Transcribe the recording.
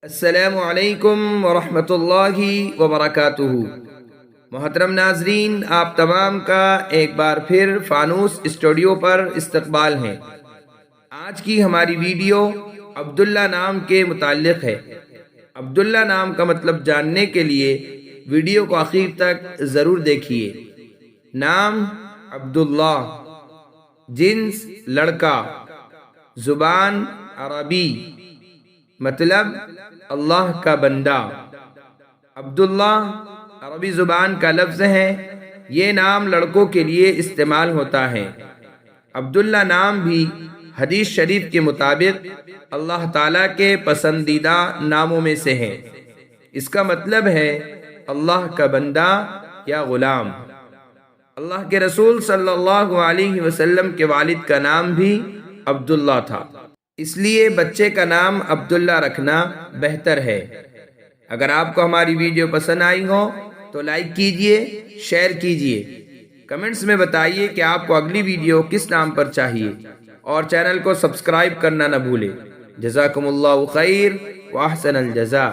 السلام علیکم ورحمۃ اللہ وبرکاتہ۔ محترم ناظرین، آپ تمام کا ایک بار پھر فانوس اسٹوڈیو پر استقبال ہے۔ آج کی ہماری ویڈیو عبداللہ نام کے متعلق ہے۔ عبداللہ نام کا مطلب جاننے کے لیے ویڈیو کو آخر تک ضرور دیکھیے۔ نام عبداللہ، جنس لڑکا، زبان عربی، مطلب اللہ کا بندہ۔ عبداللہ عربی زبان کا لفظ ہے، یہ نام لڑکوں کے لیے استعمال ہوتا ہے۔ عبداللہ نام بھی حدیث شریف کے مطابق اللہ تعالیٰ کے پسندیدہ ناموں میں سے ہے۔ اس کا مطلب ہے اللہ کا بندہ یا غلام۔ اللہ کے رسول صلی اللہ علیہ وسلم کے والد کا نام بھی عبداللہ تھا، اس لیے بچے کا نام عبداللہ رکھنا بہتر ہے۔ اگر آپ کو ہماری ویڈیو پسند آئی ہو تو لائک کیجئے، شیئر کیجئے، کمنٹس میں بتائیے کہ آپ کو اگلی ویڈیو کس نام پر چاہیے، اور چینل کو سبسکرائب کرنا نہ بھولیں۔ جزاکم اللہ خیر و احسن الجزاء۔